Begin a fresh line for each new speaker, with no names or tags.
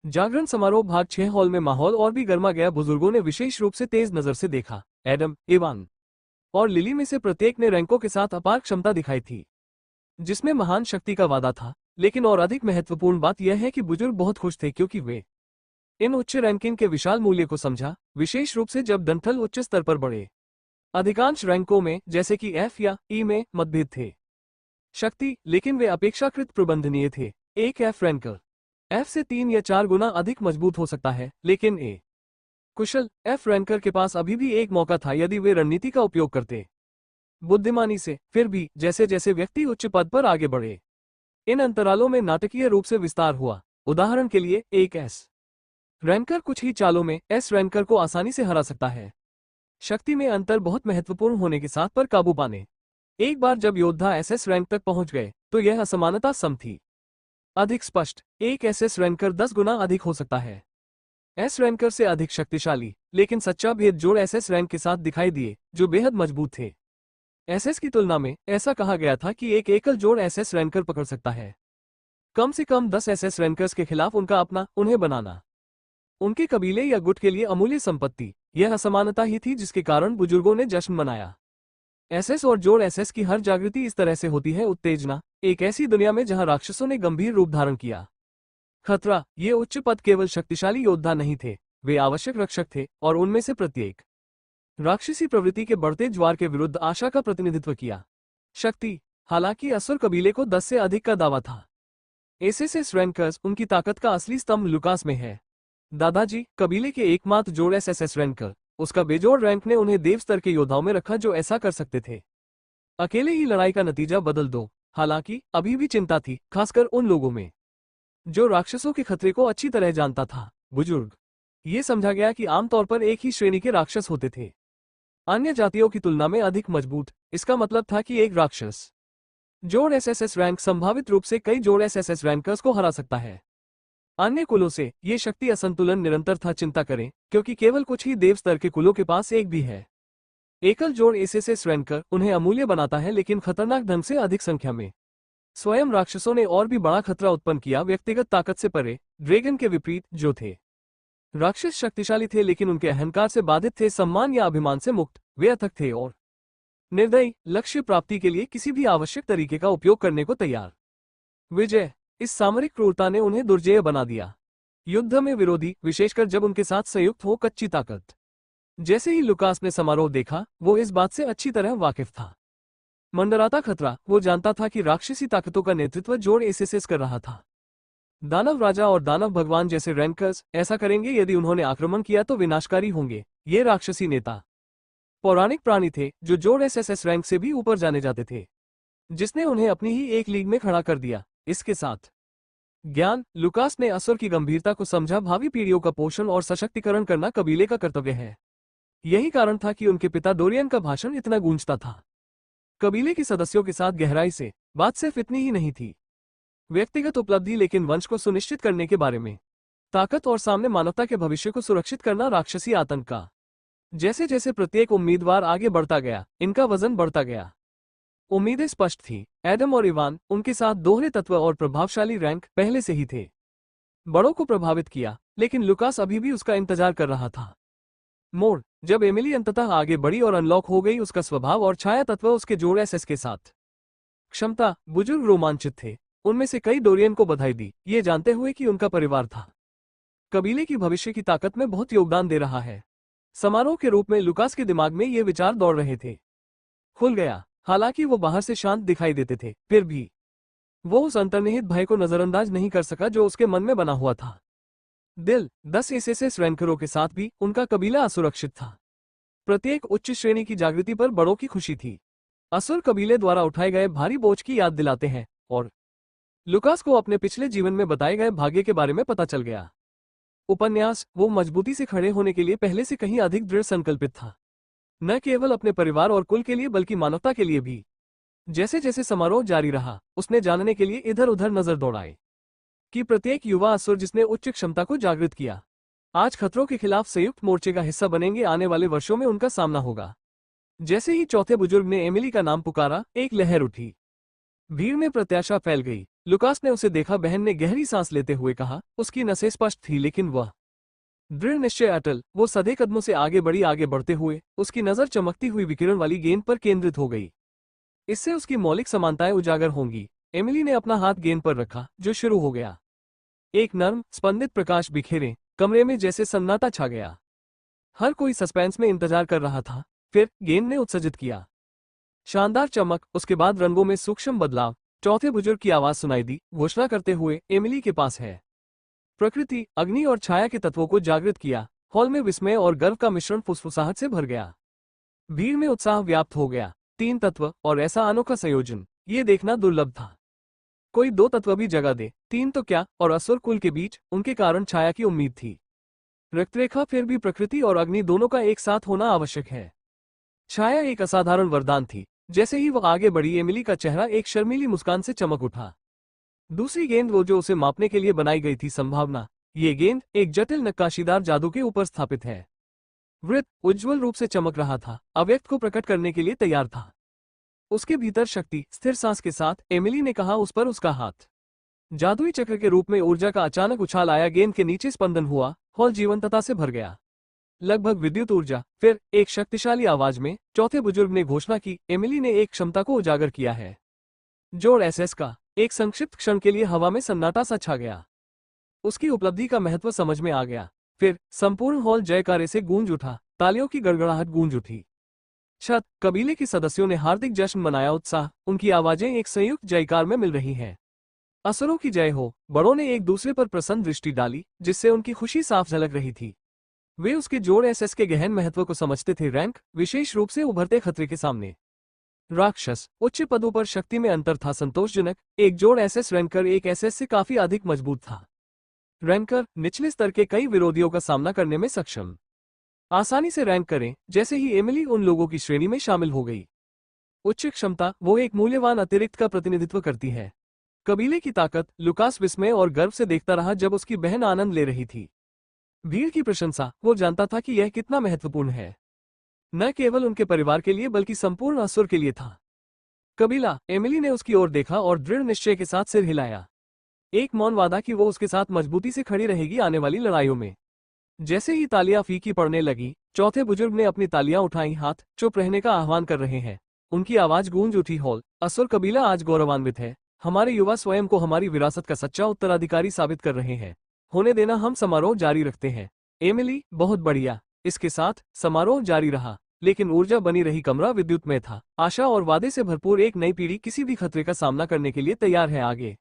जागरण समारोह भाग 6 हॉल में माहौल और भी गर्मा गया। बुजुर्गों ने विशेष रूप से तेज नजर से देखा। एडम, इवान और लिली में से प्रत्येक ने रैंकों के साथ अपार क्षमता दिखाई थी, जिसमें महान शक्ति का वादा था। लेकिन और अधिक महत्वपूर्ण बात यह है कि बुजुर्ग बहुत खुश थे क्योंकि वे इन उच्च रैंकिंग के विशाल मूल्य को समझा, विशेष रूप से जब डंठल उच्च स्तर पर बढ़े। अधिकांश रैंकों में, जैसे कि एफ या ई में, मतभेद थे शक्ति, लेकिन वे अपेक्षाकृत प्रबंधनीय थे। एक एफ रैंकर एफ से 3 या 4 गुना अधिक मजबूत हो सकता है, लेकिन ए कुशल एफ रैंकर के पास अभी भी एक मौका था यदि वे रणनीति का उपयोग करते बुद्धिमानी से। फिर भी जैसे जैसे व्यक्ति उच्च पद पर आगे बढ़े, इन अंतरालों में नाटकीय रूप से विस्तार हुआ। उदाहरण के लिए, एक एस रैंकर कुछ ही चालों में एस रैंकर को आसानी से हरा सकता है। शक्ति में अंतर बहुत महत्वपूर्ण होने के साथ पर काबू पाने। एक बार जब योद्धा एसएस रैंक तक पहुंच गए तो यह असमानता सम थी। अधिक स्पष्ट, एक एसएस रैंकर 10 गुना अधिक हो सकता है एस रैंकर से अधिक शक्तिशाली, लेकिन सच्चा भेद जोड़ एसएस रैंक के साथ दिखाई दिए, जो बेहद मजबूत थे। एसएस की तुलना में ऐसा कहा गया था कि एक एकल जोड़ एसएस रैंकर पकड़ सकता है कम से कम 10 एसएस रैंकर्स के खिलाफ उनका अपना, उन्हें बनाना उनके कबीले या गुट के लिए अमूल्य संपत्ति। यह असमानता ही थी जिसके कारण बुजुर्गों ने जश्न मनाया। एसएस और जोड़ एसएस की हर जागृति इस तरह से होती है उत्तेजना, एक ऐसी दुनिया में जहां राक्षसों ने गंभीर रूप धारण किया। खतरा, ये उच्च पद केवल शक्तिशाली योद्धा नहीं थे, वे आवश्यक रक्षक थे, और उनमें से प्रत्येक राक्षसी प्रवृत्ति के बढ़ते ज्वार के विरुद्ध आशा का प्रतिनिधित्व किया। शक्ति, हालांकि असुर कबीले को 10 से अधिक का दावा था। एसएस रैंकर्स, उनकी ताकत का असली स्तंभ लुकास में है। दादाजी, कबीले के एकमात्र जोड़ एसएस रैंकर, उसका बेजोड़ रैंक ने उन्हें देव स्तर के योद्धाओं में रखा जो ऐसा कर सकते थे। अकेले ही लड़ाई का नतीजा बदल दो। हालांकि अभी भी चिंता थी, खासकर उन लोगों में जो राक्षसों के खतरे को अच्छी तरह जानता था। बुजुर्ग, ये समझा गया कि आमतौर पर एक ही श्रेणी के राक्षस होते थे, अन्य जातियों की तुलना में अधिक मजबूत। इसका मतलब था कि एक राक्षस जोड़ एसएस रैंक संभावित रूप से कई जोड़ एसएस रैंकर्स को हरा सकता है। अन्य कुलों से ये शक्ति असंतुलन निरंतर था। चिंता करें, क्योंकि केवल कुछ ही देव स्तर के कुलों के पास एक भी है। एकल जोड़ एसएस रैंकर उन्हें अमूल्य बनाता है, लेकिन खतरनाक ढंग से अधिक संख्या में। स्वयं राक्षसों ने और भी बड़ा खतरा उत्पन्न किया, व्यक्तिगत ताकत से परे, ड्रैगन के विपरीत, जो थे राक्षस शक्तिशाली थे लेकिन उनके अहंकार से बाधित थे, सम्मान या अभिमान से मुक्त। वे अथक थे और निर्दयी, लक्ष्य प्राप्ति के लिए किसी भी आवश्यक तरीके का उपयोग करने को तैयार। विजय, इस सामरिक क्रूरता ने उन्हें दुर्जेय बना दिया। युद्ध में विरोधी, विशेषकर जब उनके साथ संयुक्त हो कच्ची ताकत। जैसे ही लुकास ने समारोह देखा, वो इस बात से अच्छी तरह वाकिफ था। मंडराता खतरा, वो जानता था कि राक्षसी ताकतों का नेतृत्व जोड़ एसएस कर रहा था। दानव राजा और दानव भगवान जैसे रैंकर्स ऐसा करेंगे। यदि उन्होंने आक्रमण किया तो विनाशकारी होंगे। ये राक्षसी नेता पौराणिक प्राणी थे जो जोड़ एसएस रैंक से भी ऊपर जाने जाते थे, जिसने उन्हें अपनी ही एक लीग में खड़ा कर दिया। इसके साथ ज्ञान, लुकास ने असुर की गंभीरता को समझा। भावी पीढ़ियों का पोषण और सशक्तिकरण करना कबीले का कर्तव्य है। यही कारण था कि उनके पिता डोरियन का भाषण इतना गूंजता था। कबीले के सदस्यों के साथ गहराई से बात सिर्फ इतनी ही नहीं थी व्यक्तिगत उपलब्धि, लेकिन वंश को सुनिश्चित करने के बारे में, ताकत और सामने मानवता के भविष्य को सुरक्षित करना। राक्षसी आतंक का जैसे जैसे प्रत्येक उम्मीदवार आगे बढ़ता गया, इनका वजन बढ़ता गया। उम्मीदें स्पष्ट थी। एडम और इवान, उनके साथ दोहरे तत्व और प्रभावशाली रैंक पहले से ही थे, बड़ों को प्रभावित किया, लेकिन लुकास अभी भी उसका इंतजार कर रहा था। मोड़, जब एमिली अंततः आगे बढ़ी और अनलॉक हो गई उसका स्वभाव और छाया तत्व उसके जोड़ एसएस के साथ क्षमता, बुजुर्ग रोमांचित थे। उनमें से कई डोरियन को बधाई दी, ये जानते हुए कि उनका परिवार था कबीले की भविष्य की ताकत में बहुत योगदान दे रहा है। समारोह के रूप में लुकास के दिमाग में ये विचार दौड़ रहे थे। खुल गया। हालांकि वो बाहर से शांत दिखाई देते थे, फिर भी वो उस अंतर्निहित भय को नजरअंदाज नहीं कर सका जो उसके मन में बना हुआ था। दिल, 10 एसएस रैंकरों के साथ भी उनका कबीला असुरक्षित था। प्रत्येक उच्च श्रेणी की जागृति पर बड़ों की खुशी थी। असुर कबीले द्वारा उठाए गए भारी बोझ की याद दिलाते हैं, और लुकास को अपने पिछले जीवन में बताए गए भाग्य के बारे में पता चल गया। उपन्यास, वो मजबूती से खड़े होने के लिए पहले से कहीं अधिक दृढ़ संकल्पित था, न केवल अपने परिवार और कुल के लिए बल्कि मानवता के लिए भी। जैसे जैसे समारोह जारी रहा, उसने जानने के लिए इधर उधर नजर दौड़ाई कि प्रत्येक युवा असुर जिसने उच्च क्षमता को जागृत किया, आज खतरों के खिलाफ संयुक्त मोर्चे का हिस्सा बनेंगे। आने वाले वर्षों में उनका सामना होगा। जैसे ही चौथे बुजुर्ग ने एमिली का नाम पुकारा, एक लहर उठी। भीड़ में प्रत्याशा फैल गई। लुकास ने उसे देखा। बहन ने गहरी सांस लेते हुए कहा। उसकी नसें स्पष्ट थी लेकिन वह दृढ़ निश्चय अटल। वो सधे कदमों से आगे बढ़ी। आगे बढ़ते हुए उसकी नजर चमकती हुई विकिरण वाली गेंद पर केंद्रित हो गई। इससे उसकी मौलिक समानताएं उजागर होंगी। एमिली ने अपना हाथ गेंद पर रखा जो शुरू हो गया। एक नर्म स्पंदित प्रकाश बिखेरे कमरे में जैसे सन्नाटा छा गया। हर कोई सस्पेंस में इंतजार कर रहा था। फिर गेंद ने उत्सर्जित किया। शानदार चमक, उसके बाद रंगों में सूक्ष्म बदलाव। चौथे बुजुर्ग की आवाज सुनाई दी, घोषणा करते हुए, एमिली के पास है। प्रकृति, अग्नि और छाया के तत्वों को जागृत किया। हॉल में विस्मय और गर्व का मिश्रण फुसफुसाहट से भर गया। भीड़ में उत्साह व्याप्त हो गया। 3 तत्व और ऐसा अनोखा संयोजन, ये देखना दुर्लभ था। कोई 2 तत्व भी जगा दे, 3 तो क्या, और असुर कुल के बीच उनके कारण छाया की उम्मीद थी। रक्तरेखा फिर भी प्रकृति और अग्नि दोनों का एक साथ होना आवश्यक है। छाया एक असाधारण वरदान थी। जैसे ही वह आगे बढ़ी, एमिली का चेहरा एक शर्मीली मुस्कान से चमक उठा। दूसरी गेंद, वो जो उसे मापने के लिए बनाई गई थी, संभावना। ये गेंद एक जटिल नक्काशीदार जादू के ऊपर स्थापित है। वृत्त उज्ज्वल रूप से चमक रहा था, अव्यक्त को प्रकट करने के लिए तैयार था। उसके भीतर शक्ति। स्थिर सांस के साथ एमिली ने कहा, उस पर उसका हाथ। जादुई चक्र के रूप में ऊर्जा का अचानक उछाल आया। गेंद के नीचे स्पंदन हुआ। हॉल जीवंतता से भर गया, लगभग विद्युत ऊर्जा। फिर एक शक्तिशाली आवाज में चौथे बुजुर्ग ने घोषणा की, एमिली ने एक क्षमता को उजागर किया है। जोड़ एसएस का। एक संक्षिप्त क्षण के लिए हवा में सन्नाटा सा छा गया। उसकी उपलब्धि का महत्व समझ में आ गया। फिर संपूर्ण हॉल जयकारे से गूंज उठा। तालियों की गड़गड़ाहट गूंज उठी। छत कबीले के सदस्यों ने हार्दिक जश्न मनाया। उत्साह, उनकी आवाजें एक संयुक्त जयकार में मिल रही हैं। असुरों की जय हो। बड़ों ने एक दूसरे पर प्रसन्न दृष्टि डाली, जिससे उनकी खुशी साफ झलक रही थी। वे उसके जोड़ एसएस के गहन महत्व को समझते थे। रैंक, विशेष रूप से उभरते खतरे के सामने। राक्षस, उच्च पदों पर शक्ति में अंतर था संतोषजनक। एक जोड़ एसएस रैंकर एक एसएस से काफी अधिक मजबूत था। रैंकर निचले स्तर के कई विरोधियों का सामना करने में सक्षम। आसानी से रैंक करें। जैसे ही एमिली उन लोगों की श्रेणी में शामिल हो गई। उच्च क्षमता, वो एक मूल्यवान अतिरिक्त का प्रतिनिधित्व करती है। कबीले की ताकत। लुकास विस्मय और गर्व से देखता रहा जब उसकी बहन आनंद ले रही थी। भीड़ की प्रशंसा, वो जानता था कि यह कितना महत्वपूर्ण है, न केवल उनके परिवार के लिए बल्कि संपूर्ण असुर के लिए था। कबीला, एमिली ने उसकी ओर देखा और दृढ़ निश्चय के साथ सिर हिलाया। एक मौन वादा कि वो उसके साथ मजबूती से खड़ी रहेगी आने वाली लड़ाइयों में। जैसे ही तालियां फीकी पड़ने लगी, चौथे बुजुर्ग ने अपनी तालियां उठाई। हाथ चुप रहने का आह्वान कर रहे हैं। उनकी आवाज गूंज उठी। हॉल, असुर कबीला आज गौरवान्वित है। हमारे युवा स्वयं को हमारी विरासत का सच्चा उत्तराधिकारी साबित कर रहे हैं। होने देना, हम समारोह जारी रखते हैं। एमिली, बहुत बढ़िया। इसके साथ समारोह जारी रहा, लेकिन ऊर्जा बनी रही। कमरा विद्युतमय था। आशा और वादे से भरपूर एक नई पीढ़ी किसी भी खतरे का सामना करने के लिए तैयार है। आगे